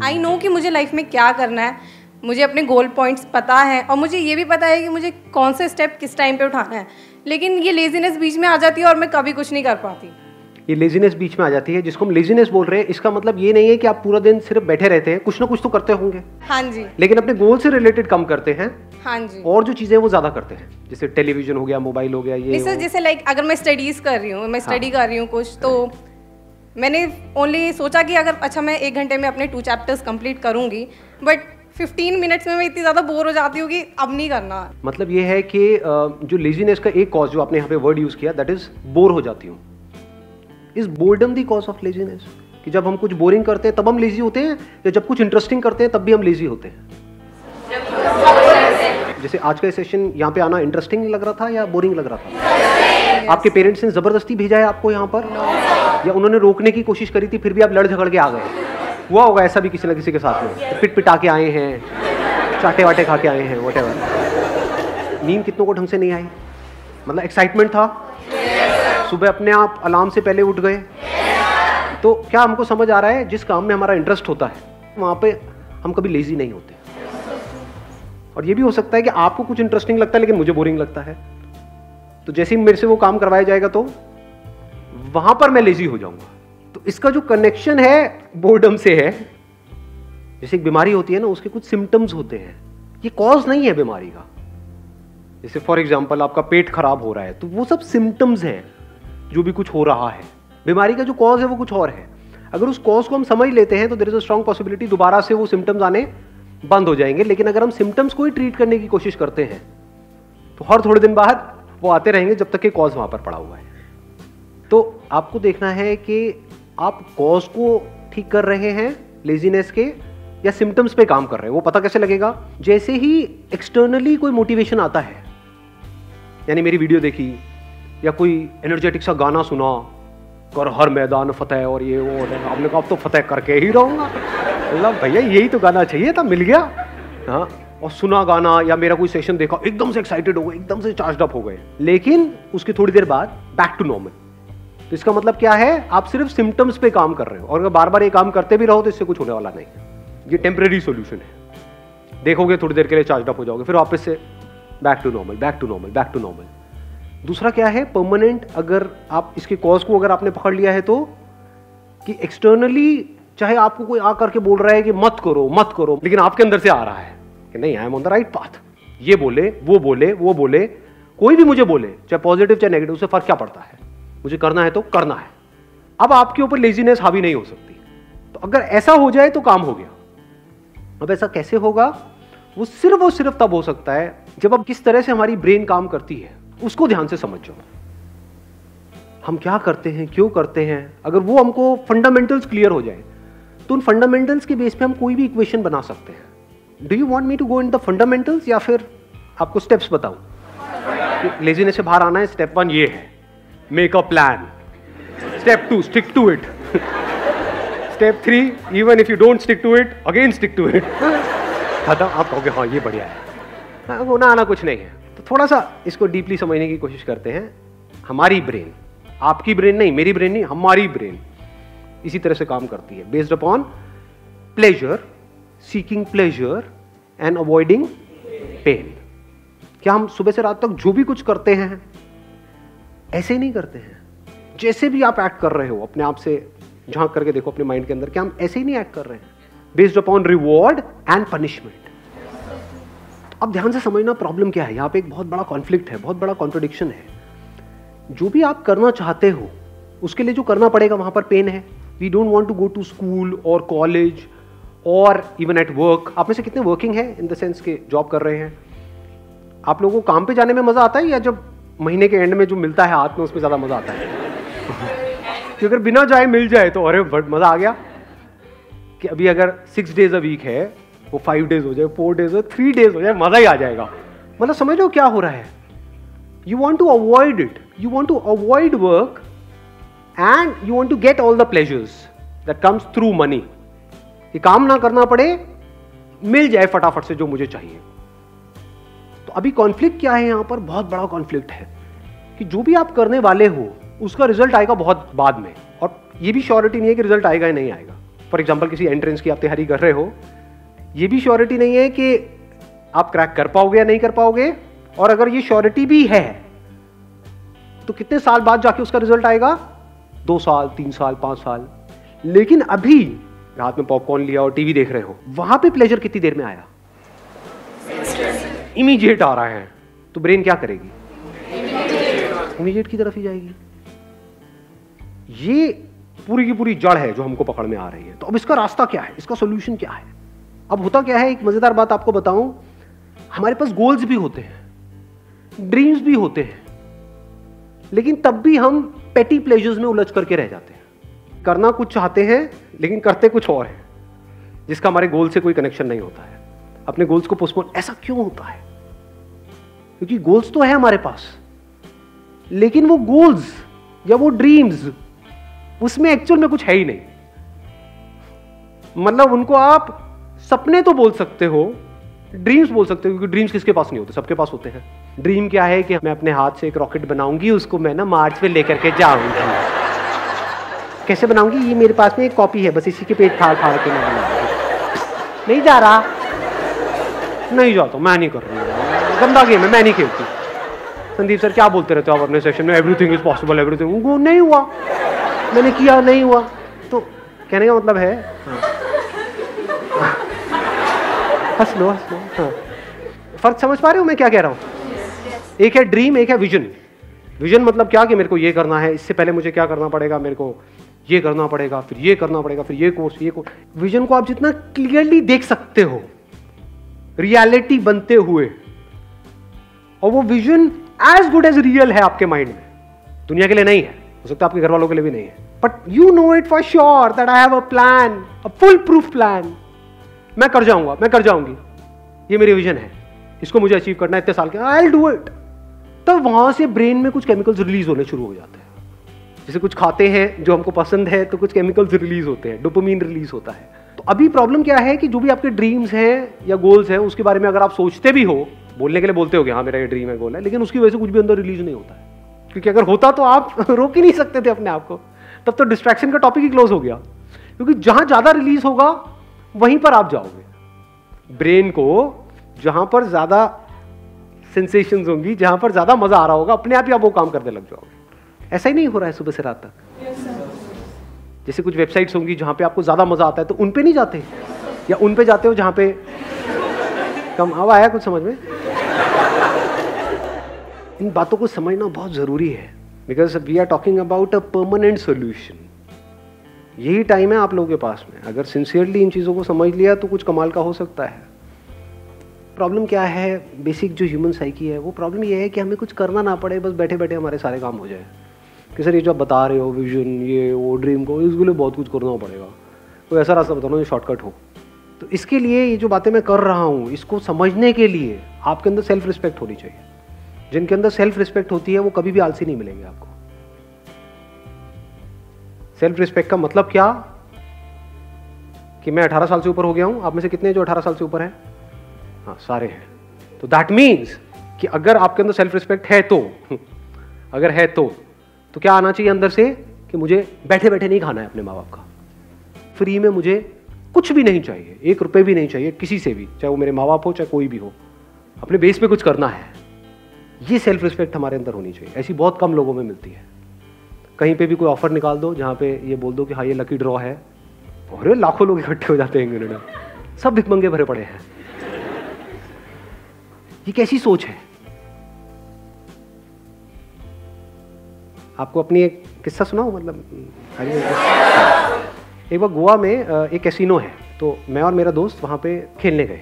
I know कि मुझे life में क्या करना है, मुझे अपने गोल पॉइंट्स पता है और मुझे ये भी पता है कि मुझे कौन से स्टेप किस टाइम पे उठाना है, लेकिन ये लेजीनेस बीच में आ जाती है और मैं कभी कुछ नहीं कर पाती। ये लेजीनेस बीच में आ जाती है, जिसको हम लेजीनेस बोल रहे हैं, इसका मतलब ये नहीं है कि आप पूरा दिन सिर्फ बैठे रहते हैं, कुछ ना कुछ तो करते होंगे। हाँ जी। लेकिन अपने गोल से रिलेटेड कम करते हैं। हाँ जी। और जो चीजें वो ज्यादा करते हैं, जैसे टेलीविजन हो गया, मोबाइल हो गया, ये सर जैसे लाइक अगर मैं स्टडीज कर रही हूँ, मैं स्टडी कर रही हूँ कुछ, तो मैंने ओनली सोचा कि अगर अच्छा मैं 1 घंटे में अपने 2 चैप्टर्स कंप्लीट करूंगी, बट 15 मिनट्स में मैं इतनी ज़्यादा बोर हो जाती हूँ कि अब नहीं करना। मतलब ये है कि जो लेजीनेस का एक कॉज जो आपने यहाँ पे वर्ड यूज किया, दैट इज बोर हो जाती हूँ। Is boredom the cause of laziness? कि जब हम कुछ बोरिंग करते हैं तब हम लेजी होते हैं, या जब कुछ इंटरेस्टिंग करते हैं तब भी हम लेजी होते हैं? जैसे आज का सेशन यहाँ पे आना इंटरेस्टिंग लग रहा था या बोरिंग लग रहा था? आपके पेरेंट्स ने जबरदस्ती भेजा है आपको यहाँ पर, या उन्होंने रोकने की कोशिश करी थी फिर भी आप लड़ झगड़ के आ गए? हुआ होगा ऐसा भी किसी ना किसी के साथ में, पिट पिटा के आए हैं, चाटे वाटे खा के आए हैं, व्हाटएवर। नींद कितनों को ढंग से नहीं आई? मतलब एक्साइटमेंट था, सुबह अपने आप अलार्म से पहले उठ गए। तो क्या हमको समझ आ रहा है, जिस काम में हमारा इंटरेस्ट होता है वहाँ पे हम कभी लेजी नहीं होते। और ये भी हो सकता है कि आपको कुछ इंटरेस्टिंग लगता है लेकिन मुझे बोरिंग लगता है, तो जैसे ही मेरे से वो काम करवाया जाएगा तो वहां पर मैं लेजी हो जाऊंगा। तो इसका जो कनेक्शन है बोर्डम से है। जैसे एक बीमारी होती है ना, उसके कुछ सिम्टम्स होते हैं, ये कॉज नहीं है बीमारी का। जैसे फॉर एग्जांपल आपका पेट खराब हो रहा है, तो वो सब सिम्टम्स हैं जो भी कुछ हो रहा है। बीमारी का जो कॉज है वो कुछ और है। अगर उस कॉज को हम समझ लेते हैं तो there is a strong possibility दोबारा से वो सिम्टम्स आने बंद हो जाएंगे। लेकिन अगर हम सिम्टम्स को ही ट्रीट करने की कोशिश करते हैं तो हर थोड़े दिन बाद वो आते रहेंगे जब तक कि कॉज वहां पर पड़ा हुआ है। तो आपको देखना है कि आप कॉज को ठीक कर रहे हैं लेजीनेस के, या सिम्टम्स पे काम कर रहे हैं। वो पता कैसे लगेगा? जैसे ही एक्सटर्नली कोई मोटिवेशन आता है, यानी मेरी वीडियो देखी या कोई एनर्जेटिक सा गाना सुना, कर हर मैदान फतेह और ये वो, आपने कहा अब तो फतेह करके ही रहूंगा। मतलब भैया यही तो गाना चाहिए था, मिल गया। हाँ, और सुना गाना या मेरा कोई सेशन देखा, एकदम से एक्साइटेड हो गए, एकदम से चार्ज अप हो गए, लेकिन उसकी थोड़ी देर बाद बैक टू नॉर्मल। तो इसका मतलब क्या है? आप सिर्फ सिम्टम्स पे काम कर रहे हो, और अगर बार बार ये काम करते भी रहो तो इससे कुछ होने वाला नहीं। ये टेम्परेरी सॉल्यूशन है, देखोगे थोड़ी देर के लिए चार्ज अप हो जाओगे, फिर वापस से back to normal, back to normal, back to normal. दूसरा क्या है? परमानेंट। अगर आप इसके कॉज को अगर आपने पकड़ लिया है तो, कि एक्सटर्नली चाहे आपको कोई आकर के बोल रहा है कि मत करो मत करो, लेकिन आपके अंदर से आ रहा है कि नहीं, I am on the right path. ये बोले वो बोले वो बोले, कोई भी मुझे बोले, चाहे पॉजिटिव चाहे नेगेटिव, उससे फर्क क्या पड़ता है? मुझे करना है तो करना है। अब आपके ऊपर लेजीनेस हावी नहीं हो सकती। तो अगर ऐसा हो जाए तो काम हो गया। अब ऐसा कैसे होगा? वो सिर्फ तब हो सकता है जब अब किस तरह से हमारी ब्रेन काम करती है उसको ध्यान से समझ जाओ। हम क्या करते हैं, क्यों करते हैं, अगर वो हमको फंडामेंटल्स क्लियर हो जाए तो उन फंडामेंटल्स के बेस पे हम कोई भी इक्वेशन बना सकते हैं। Do you want me to go in the fundamentals, या फिर आपको स्टेप्स बताऊं? लेजीनेस से बाहर आना है, स्टेप 1 ये है, make a plan. Step 2, stick to it. Step 3, even if you don't stick to it, again stick to it. खत्म। आप कहोगे हाँ ये बढ़िया है, होना आना कुछ नहीं है। तो थोड़ा सा इसको डीपली समझने की कोशिश करते हैं। हमारी ब्रेन, आपकी ब्रेन नहीं, मेरी ब्रेन नहीं, हमारी ब्रेन इसी तरह से काम करती है, based upon pleasure, seeking pleasure and avoiding pain. क्या हम सुबह से रात तक जो भी कुछ करते हैं ऐसे ही नहीं करते हैं? जैसे भी आप एक्ट कर रहे हो, अपने आप से झांक करके देखो अपने माइंड के अंदर, क्या हम ऐसे ही नहीं एक्ट कर रहे हैं? Based upon reward and punishment. अब ध्यान से समझना प्रॉब्लम क्या है। यहां पे एक बहुत बड़ा कॉन्फ्लिक्ट है, बहुत बड़ा कॉन्ट्रडिक्शन है। जो भी आप करना चाहते हो उसके लिए जो करना पड़ेगा वहां पर पेन है। We don't want to go to school और कॉलेज और इवन एट वर्क। आप में से कितने वर्किंग है, इन द सेंस के जॉब कर रहे हैं? आप लोगों को काम पे जाने में मजा आता है, या जब महीने के एंड में जो मिलता है हाथ में उसमें ज्यादा मजा आता है? कि अगर बिना जाए मिल जाए तो अरे मजा आ गया। कि अभी अगर 6 days अ वीक है, वो 5 days हो जाए, 4 days हो, 3 days हो जाए, मजा ही आ जाएगा। मतलब समझ लो क्या हो रहा है। You want to avoid it, you want to avoid work and you want to get all the pleasures that comes through money. कि काम ना करना पड़े, मिल जाए फटाफट से जो मुझे चाहिए। तो अभी कॉन्फ्लिक्ट क्या है यहां पर? बहुत बड़ा कॉन्फ्लिक्ट है कि जो भी आप करने वाले हो उसका रिजल्ट आएगा बहुत बाद में, और ये भी श्योरिटी नहीं है कि रिजल्ट आएगा या नहीं आएगा। फॉर एग्जाम्पल किसी एंट्रेंस की आप तैयारी कर रहे हो, ये भी श्योरिटी नहीं है कि आप क्रैक कर पाओगे या नहीं कर पाओगे, और अगर ये श्योरिटी भी है तो कितने साल बाद जाके उसका रिजल्ट आएगा, 2 साल 3 साल 5 साल। लेकिन अभी हाथ में पॉपकॉर्न लिया और टीवी देख रहे हो, वहां पे प्लेजर कितनी देर में आया, इमीडिएट आ रहा है, तो ब्रेन क्या करेगी, इमीडिएट की तरफ ही जाएगी। ये पूरी की पूरी जड़ है जो हमको पकड़ में आ रही है। तो अब इसका रास्ता क्या है, इसका सोल्यूशन क्या है? अब होता क्या है, एक मजेदार बात आपको बताऊं, हमारे पास गोल्स भी होते हैं, ड्रीम्स भी होते हैं, लेकिन तब भी हम पेटी प्लेजर्स में उलझ करके रह जाते हैं। करना कुछ चाहते हैं लेकिन करते कुछ और है, जिसका हमारे गोल से कोई कनेक्शन नहीं होता है। अपने गोल्स को पोस्टपोन ऐसा क्यों होता है? क्योंकि गोल्स तो है हमारे पास, लेकिन वो गोल्स या वो ड्रीम्स, उसमें एक्चुअल में कुछ है ही नहीं। मतलब उनको आप सपने तो बोल सकते हो, ड्रीम्स बोल सकते हो, क्योंकि ड्रीम्स किसके पास नहीं होते, सबके पास होते हैं। ड्रीम क्या है कि मैं अपने हाथ से एक रॉकेट बनाऊंगी, उसको मैं ना मार्च पे लेकर के जाऊंगी। कैसे बनाऊंगी, ये मेरे पास में एक कॉपी है, बस इसी के पेट फाड़ फाड़ के मैं बनाऊंगी। नहीं जा रहा, नहीं जाता, मैं नहीं कर रही, गंदा गेम है, मैं नहीं खेलती। संदीप सर क्या बोलते रहते हो आप अपने सेशन में, एवरीथिंग इज पॉसिबल, एवरीथिंग। वो नहीं हुआ, मैंने किया, नहीं हुआ। तो कहने का मतलब है, हंस लो हंस लो। हाँ, फर्क समझ पा रहे हो मैं क्या कह रहा हूँ? एक है ड्रीम, एक है विजन। विजन मतलब क्या कि मेरे को ये करना है, इससे पहले मुझे क्या करना पड़ेगा, मेरे को ये करना पड़ेगा, फिर ये करना पड़ेगा, फिर ये कोर्स, ये कोर्स। विजन को आप जितना क्लियरली देख सकते हो रियलिटी बनते हुए, और वो vision as good as real है आपके माइंड में, दुनिया के लिए नहीं है, हो सकता है आपके घर वालों के लिए भी नहीं है, but you know it for sure that I have a plan, a full proof plan. मैं कर जाऊंगा, मैं कर जाऊंगी, ये मेरी विजन है, इसको मुझे अचीव करना है इतने साल के, आई विल डू इट। तब वहां से ब्रेन में कुछ केमिकल्स रिलीज होने शुरू हो जाते हैं। जैसे कुछ खाते हैं जो हमको पसंद है तो कुछ केमिकल्स रिलीज होते हैं, डोपामिन रिलीज होता है। तो अभी प्रॉब्लम क्या है कि जो भी आपके ड्रीम्स हैं या गोल्स हैं, उसके बारे में अगर आप सोचते भी हो, बोलने के लिए बोलते हो कि हाँ मेरा ये ड्रीम है, गोल है, लेकिन उसकी वजह से कुछ भी अंदर रिलीज नहीं होता है। क्योंकि अगर होता तो आप रोक ही नहीं सकते थे अपने आप को, तब तो डिस्ट्रैक्शन का टॉपिक ही क्लोज हो गया। क्योंकि जहां ज्यादा रिलीज होगा वहीं पर आप जाओगे। ब्रेन को जहां पर ज्यादा सेंसेशंस होंगी, जहां पर ज्यादा मजा आ रहा होगा, अपने आप ही आप वो काम करने लग जाओगे। ऐसा ही नहीं हो रहा है सुबह से रात तक? जैसे कुछ वेबसाइट्स होंगी जहां पे आपको ज्यादा मजा आता है तो उन पे नहीं जाते, या उन पे जाते हो जहां पे कम। अब आया कुछ समझ में? इन बातों को समझना बहुत जरूरी है, because we are talking about a permanent solution. यही टाइम है आप लोगों के पास में, अगर सिंसियरली इन चीजों को समझ लिया तो कुछ कमाल का हो सकता है। प्रॉब्लम क्या है, बेसिक जो ह्यूमन साइकी है, वो प्रॉब्लम ये है कि हमें कुछ करना ना पड़े, बस बैठे बैठे हमारे सारे काम हो जाए। कि सर ये जो आप बता रहे हो, विजन, ये वो ड्रीम को, इसके लिए बहुत कुछ करना पड़ेगा, कोई ऐसा रास्ता बताओ जो शॉर्टकट हो। तो इसके लिए ये जो बातें मैं कर रहा हूँ, इसको समझने के लिए आपके अंदर सेल्फ रिस्पेक्ट होनी चाहिए। जिनके अंदर सेल्फ रिस्पेक्ट होती है वो कभी भी आलसी नहीं मिलेंगे आपको। सेल्फ रिस्पेक्ट का मतलब क्या कि मैं 18 साल से ऊपर हो गया हूं। आप में से कितने जो 18 साल से ऊपर हैं? हाँ, सारे हैं। तो दैट मीन्स कि अगर आपके अंदर सेल्फ रिस्पेक्ट है तो अगर है तो क्या आना चाहिए अंदर से कि मुझे बैठे बैठे नहीं खाना है अपने माँ बाप का, फ्री में मुझे कुछ भी नहीं चाहिए, 1 रुपए भी नहीं चाहिए किसी से भी, चाहे वो मेरे माँ बाप हो चाहे कोई भी हो, अपने बेस पे कुछ करना है। ये सेल्फ रिस्पेक्ट हमारे अंदर होनी चाहिए। ऐसी बहुत कम लोगों में मिलती है। कहीं पे भी कोई ऑफर निकाल दो जहाँ पे ये बोल दो कि हाँ ये लकी ड्रॉ है, और लाखों लोग इकट्ठे हो जाते हैं, सब भिखमंगे भरे पड़े हैं। ये कैसी सोच है? आपको अपनी एक किस्सा सुनाऊं? मतलब एक बार गोवा में एक कैसीनो है, तो मैं और मेरा दोस्त वहाँ पे खेलने गए।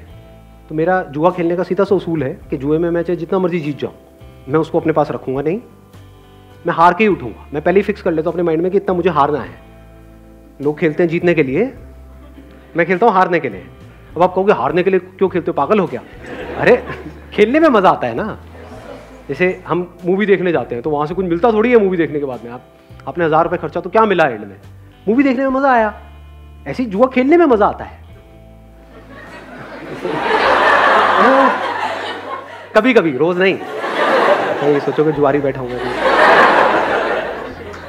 तो मेरा जुआ खेलने का सीधा सा उसूल है कि जुए में मैं चाहे जितना मर्जी जीत जाऊँ, मैं उसको अपने पास रखूंगा नहीं, मैं हार के ही उठूंगा। मैं पहले ही फिक्स कर लेता हूँ अपने माइंड में कि इतना मुझे हारना है। लोग खेलते हैं जीतने के लिए, मैं खेलता हूँ हारने के लिए। अब आप कहोगे हारने के लिए क्यों खेलते हो, पागल हो क्या? अरे खेलने में मजा आता है ना। जैसे हम मूवी देखने जाते हैं तो वहां से कुछ मिलता थोड़ी है मूवी देखने के बाद में। आपने 1000 रुपये खर्चा तो क्या मिला एंड में? मूवी देखने में मजा आया। ऐसी जुआ खेलने में मजा आता है कभी कभी, रोज नहीं। तो ये सोचोगे जुआरी बैठा हूँ।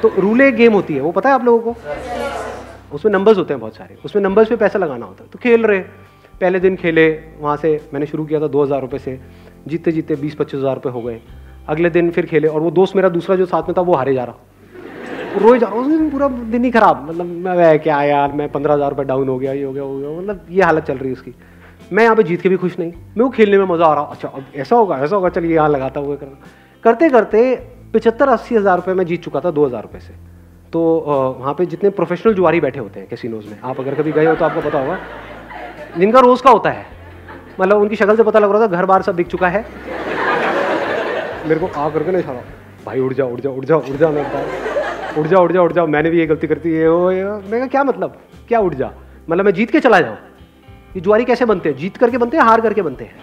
तो रूले गेम होती है, वो पता है आप लोगों को? उसमें नंबर्स होते हैं बहुत सारे, उसमें नंबर्स पे पैसा लगाना होता है। तो खेल रहे, पहले दिन खेले, वहाँ से मैंने शुरू किया था 2,000 रुपये से, जीतते जीतते 20-25 हज़ार रुपये हो गए। अगले दिन फिर खेले और वो दोस्त मेरा दूसरा जो साथ में था वो हारे जा रहा, रोज जा रहा, उस दिन पूरा दिन ही खराब, मतलब मैं क्या यार, मैं 15,000 रुपये डाउन हो गया, ये हो गया, मतलब ये हालत चल रही है उसकी। मैं यहाँ पे जीत के भी खुश नहीं, मैं वो खेलने में मज़ा आ रहा, अच्छा अब ऐसा होगा चलिए यहाँ लगाता हुआ करते करते 75-80 हज़ार रुपये मैं जीत चुका था 2,000 रुपये से। तो वहाँ पे जितने प्रोफेशनल जुआरी बैठे होते हैं कैसीनोज में, आप अगर कभी गए हो तो आपको पता होगा, जिनका रोज़ का होता है, मतलब उनकी शक्ल से पता लग रहा था घर बार सब बिक चुका है। मेरे को आ करके नहीं छाड़ा, भाई उड़ जा, मैं उड़ जा, मैंने भी ये गलती करती है। मैं कहा क्या मतलब, क्या उड़ जा, मतलब मैं जीत के चला जाऊँ? ये जुआरी कैसे बनते हैं? जीत करके बनते हैं, हार करके बनते हैं?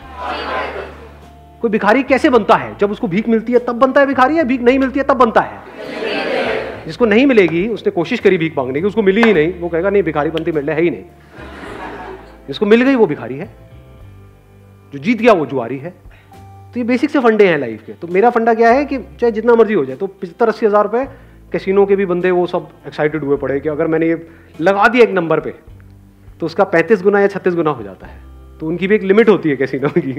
कोई भिखारी कैसे बनता है? जब उसको भीख मिलती है तब बनता है भिखारी, या भीख नहीं मिलती है तब बनता है? जिसको नहीं मिलेगी, उसने कोशिश करी भीख मांगने की, उसको मिली ही नहीं, वो कहेगा नहीं भिखारी बनती मिलने है ही नहीं। जिसको मिल गई वो भिखारी है, जो जीत गया वो जुआरी है। तो ये बेसिक से फंडे हैं लाइफ के। तो मेरा फंडा क्या है कि चाहे जितना मर्जी हो जाए, तो 75-80 हज़ार रुपये कैसीनो के भी बंदे वो सब एक्साइटेड हुए पड़े कि अगर मैंने ये लगा दिया एक नंबर पे तो उसका 35 गुना या 36 गुना हो जाता है। तो उनकी भी एक लिमिट होती है कैसीनो की।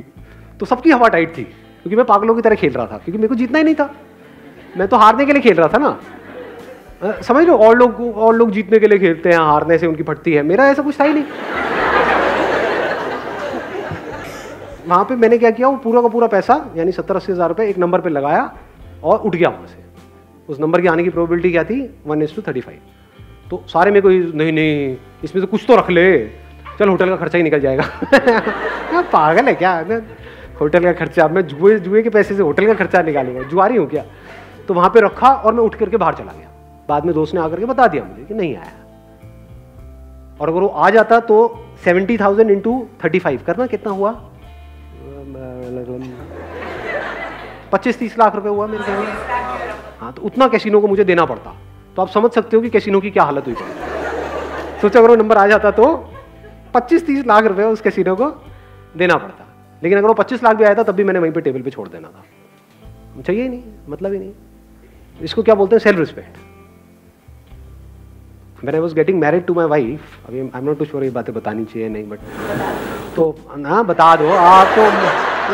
तो सबकी हवा टाइट थी, क्योंकि मैं पागलों की तरह खेल रहा था, क्योंकि मेरे को जीतना ही नहीं था, मैं तो हारने के लिए खेल रहा था ना। समझ लो, और लोग जीतने के लिए खेलते हैं, हारने से उनकी फटती है, मेरा ऐसा कुछ था ही नहीं। वहाँ पे मैंने क्या किया, वो पूरा का पूरा पैसा यानी 70-80 हज़ार रुपये एक नंबर पे लगाया और उठ गया वहाँ से। उस नंबर की आने की प्रोबेबिलिटी क्या थी? 1:35। तो सारे मेरे को नहीं इसमें से कुछ तो रख ले, चल होटल का खर्चा ही निकल जाएगा। पागल है क्या, होटल का खर्चा, मैं जुए के पैसे से होटल का खर्चा निकालूंगा, जुआरी हूँ क्या? तो वहाँ पे रखा और मैं उठ करके बाहर चला गया। बाद में दोस्त ने आकर के बता दिया मुझे कि नहीं आया, और अगर वो आ जाता तो 70,000 × 35 करना कितना हुआ? 25-30 लाख रुपए हुआ मेरे ख्याल में। हाँ, तो उतना कैसीनो को मुझे देना पड़ता। तो आप समझ सकते हो कि कैसीनो की क्या हालत हुई पड़ी। सोचा अगर वो नंबर आ जाता तो 25-30 लाख रुपए उस कैसीनो को देना पड़ता। लेकिन अगर वो 25 लाख भी आया था तब भी मैंने वहीं पे टेबल पे छोड़ देना था, चाहिए ही नहीं, मतलब ही नहीं। इसको क्या बोलते हैं? Self respect. When I was getting married to my wife, अभी I'm not too sure ये बातें बतानी चाहिए नहीं, बट तो ना बता दो आप, तो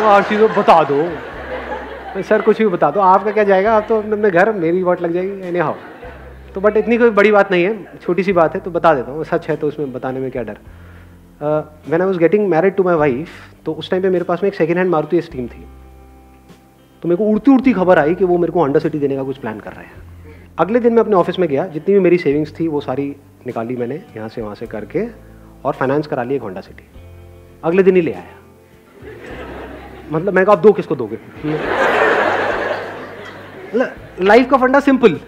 हर चीज़ बता दो सर, कुछ भी बता दो, आपका क्या जाएगा, आप तो अपने घर, मेरी वाट लग जाएगी एनी हाउ। तो बट इतनी कोई बड़ी बात नहीं है, छोटी सी बात है, तो बता देता हूँ, सच है तो उसमें बताने में क्या डर। When I was getting married to my wife, तो उस टाइम पे मेरे पास में एक सेकेंड हैंड मारुति एस्टीम थी। तो मेरे को उड़ती उड़ती खबर आई कि वो मेरे को होंडा सिटी देने का कुछ प्लान कर रहे हैं। अगले दिन मैं अपने ऑफिस में गया, जितनी भी मेरी सेविंग्स थी वो सारी निकाली मैंने यहाँ से वहाँ से करके, और फाइनेंस करा ली एक होंडा सिटी। अगले दिन ही ले आया। मतलब मैं कहा आप दो किसको दोगे? लाइफ का फंडा सिंपल,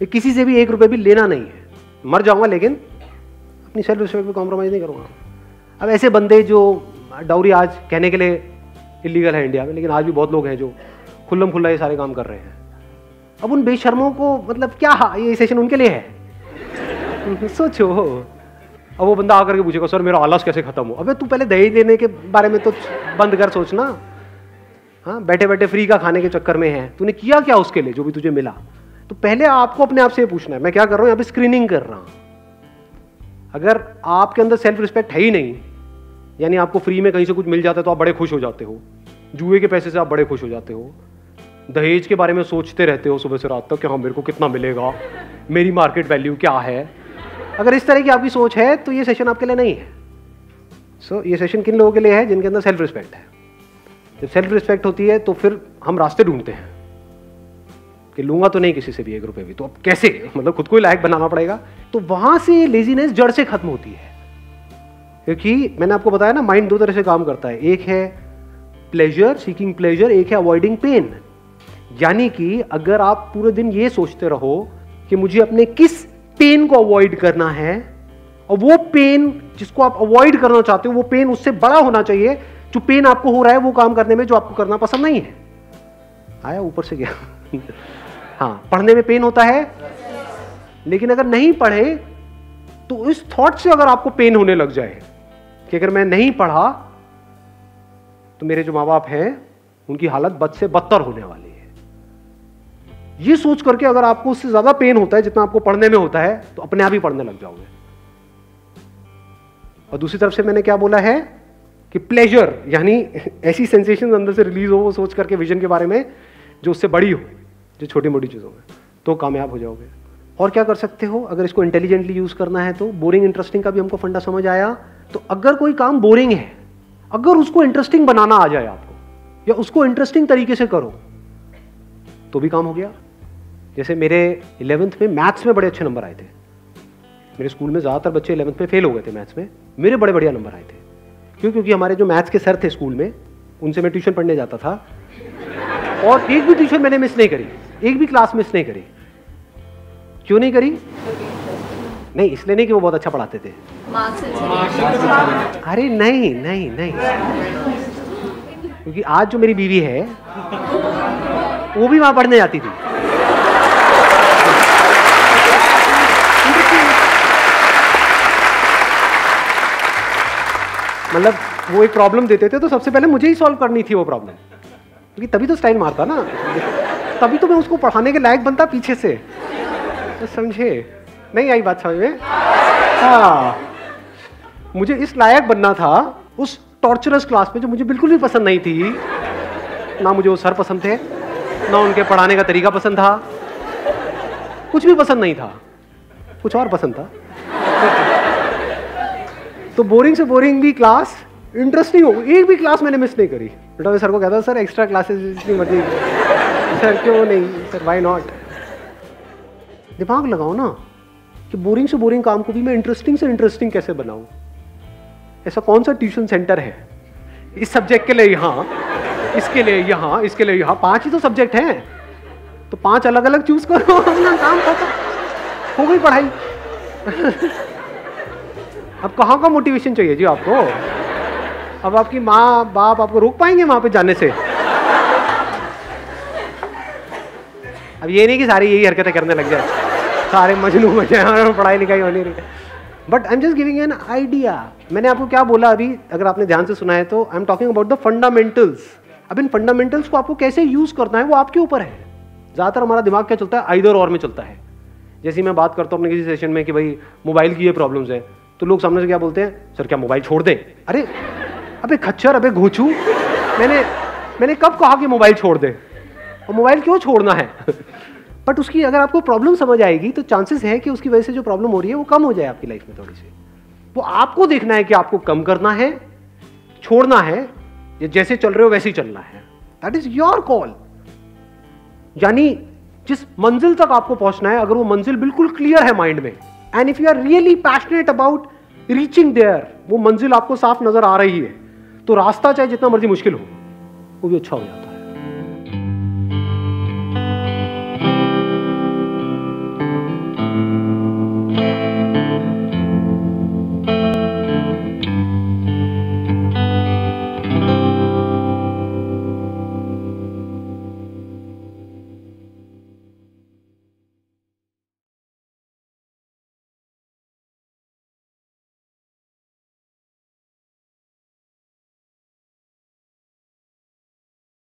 किसी से भी 1 रुपये भी लेना नहीं है। मर जाऊंगा लेकिन अपनी सेल्फ रिस्पेक्ट पे कॉम्प्रोमाइज़ नहीं करूँगा। अब ऐसे बंदे जो डाउरी आज कहने के लिए इलीगल है इंडिया में, लेकिन आज भी बहुत लोग हैं जो खुल्लम खुल्ला ये सारे काम कर रहे हैं। अब उन बेशर्मों को मतलब क्या ये सेशन उनके लिए है? सोचो। अब वो बंदा आकर के पूछेगा सर मेरा आलस कैसे खत्म हो? अबे तू पहले दहेज देने के बारे में तो बंद कर सोचना। हाँ, बैठे बैठे फ्री का खाने के चक्कर में है, तूने किया क्या उसके लिए जो भी तुझे मिला? तो पहले आपको अपने आप से पूछना है मैं क्या कर रहा हूँ, यहाँ पे स्क्रीनिंग कर रहा हूँ। अगर आपके अंदर सेल्फ रिस्पेक्ट है ही नहीं, यानी आपको फ्री में कहीं से कुछ मिल जाता है तो आप बड़े खुश हो जाते हो, जुए के पैसे से आप बड़े खुश हो जाते हो, दहेज के बारे में सोचते रहते हो सुबह से रात तक कि हाँ मेरे को कितना मिलेगा, मेरी मार्केट वैल्यू क्या है। अगर इस तरह की आपकी सोच है तो ये सेशन आपके लिए नहीं है। सो ये सेशन किन लोगों के लिए है? जिनके अंदर सेल्फ रिस्पेक्ट है। जब सेल्फ रिस्पेक्ट होती है तो फिर हम रास्ते ढूंढते हैं कि लूंगा तो नहीं किसी से भी 1 रुपये भी, तो अब कैसे, मतलब खुद को ही लायक बनाना पड़ेगा। तो वहां से लेजीनेस जड़ से खत्म होती है, क्योंकि मैंने आपको बताया ना माइंड 2 तरह से काम करता है। एक है प्लेजर, सीकिंग प्लेजर, एक है अवॉइडिंग पेन। यानी कि अगर आप पूरे दिन ये सोचते रहो कि मुझे अपने किस पेन को अवॉइड करना है, और वो पेन जिसको आप अवॉइड करना चाहते हो वो पेन उससे बड़ा होना चाहिए जो पेन आपको हो रहा है वो काम करने में जो आपको करना पसंद नहीं है। आया ऊपर से गया। हाँ, पढ़ने में पेन होता है, लेकिन अगर नहीं पढ़े तो इस थॉट से अगर आपको पेन होने लग जाए कि अगर मैं नहीं पढ़ा तो मेरे जो माँ बाप हैं उनकी हालत बद से बदतर होने वाली है, ये सोच करके अगर आपको उससे ज्यादा पेन होता है जितना आपको पढ़ने में होता है तो अपने आप ही पढ़ने लग जाओगे। और दूसरी तरफ से मैंने क्या बोला है कि प्लेजर, यानी ऐसी सेंसेशन अंदर से रिलीज हो वो सोच करके विजन के बारे में जो उससे बड़ी हो, जो छोटी मोटी चीज़ों में, तो कामयाब हो जाओगे। और क्या कर सकते हो अगर इसको इंटेलिजेंटली यूज़ करना है तो? बोरिंग इंटरेस्टिंग का भी हमको फंडा समझ आया। तो अगर कोई काम बोरिंग है, अगर उसको इंटरेस्टिंग बनाना आ जाए आपको, या उसको इंटरेस्टिंग तरीके से करो, तो भी काम हो गया। जैसे मेरे 11th में मैथ्स में बड़े अच्छे नंबर आए थे। मेरे स्कूल में ज़्यादातर बच्चे 11th में फेल हो गए थे मैथ्स में, मेरे बड़े बढ़िया नंबर आए थे। क्यों? क्योंकि हमारे जो मैथ्स के सर थे स्कूल में, उनसे मैं ट्यूशन पढ़ने जाता था, और एक भी ट्यूशन मैंने मिस नहीं करी, एक भी क्लास मिस नहीं करी। क्यों नहीं करी? नहीं, इसलिए नहीं कि वो बहुत अच्छा पढ़ाते थे, अरे नहीं नहीं नहीं, क्योंकि आज जो मेरी बीवी है वो भी वहां पढ़ने जाती थी। मतलब वो एक प्रॉब्लम देते थे तो सबसे पहले मुझे ही सॉल्व करनी थी वो प्रॉब्लम, क्योंकि तभी तो स्टाइल मारता ना, तभी तो मैं उसको पढ़ाने के लायक बनता पीछे से। तो समझे? नहीं आई बात समझ में? हाँ, मुझे इस लायक बनना था उस टॉर्चरस क्लास में जो मुझे बिल्कुल भी पसंद नहीं थी। ना मुझे वो सर पसंद थे, ना उनके पढ़ाने का तरीका पसंद था, कुछ भी पसंद नहीं था, कुछ और पसंद था। तो बोरिंग से बोरिंग भी क्लास इंटरेस्टिंग हो, एक भी क्लास मैंने मिस नहीं करी। बेटा मैं सर को कहता सर एक्स्ट्रा क्लासेस इतनी मत, सर क्यों नहीं, सर व्हाई नॉट। दिमाग लगाओ ना कि बोरिंग से बोरिंग काम को भी मैं इंटरेस्टिंग से इंटरेस्टिंग कैसे बनाऊं। ऐसा कौन सा ट्यूशन सेंटर है इस सब्जेक्ट के लिए यहाँ, इसके लिए यहाँ, इसके लिए यहाँ, 5 ही तो सब्जेक्ट हैं, तो 5 अलग अलग चूज करो, अपना काम खत्म, हो गई पढ़ाई। अब कहाँ का मोटिवेशन चाहिए जी आपको? अब आपकी माँ बाप आपको रोक पाएंगे वहां पे जाने से? अब ये नहीं कि सारी यही हरकतें करने लग जाए, सारे मजनू हो जाए, पढ़ाई लिखाई होनी रही। But I am just giving an idea. मैंने आपको क्या बोला अभी, अगर आपने ध्यान से सुना है तो, I am talking about the fundamentals. अब इन फंडामेंटल्स को आपको कैसे यूज करना है वो आपके ऊपर है। ज्यादातर हमारा दिमाग क्या चलता है, आइदर और में चलता है। जैसे मैं बात करता हूँ अपने किसी सेशन में कि भाई मोबाइल की ये प्रॉब्लम्स है, तो लोग सामने से क्या बोलते हैं, सर क्या मोबाइल छोड़ दें? अरे अबे खच्चर, अबे घोचू, मैंने कब कहा कि मोबाइल छोड़ दे, और मोबाइल क्यों छोड़ना है? बट उसकी अगर आपको प्रॉब्लम समझ आएगी तो चांसेस है कि उसकी वजह से जो प्रॉब्लम हो रही है वो कम हो जाए आपकी लाइफ में थोड़ी सी। वो आपको देखना है कि आपको कम करना है, छोड़ना है, या जैसे चल रहे हो वैसे ही चलना है। That is your call. यानी जिस मंजिल तक आपको पहुंचना है, अगर वो मंजिल बिल्कुल क्लियर है माइंड में, and if you are really passionate about reaching there, वो मंजिल आपको साफ नजर आ रही है, तो रास्ता चाहे जितना मर्जी मुश्किल हो वो भी अच्छा हो जाता है।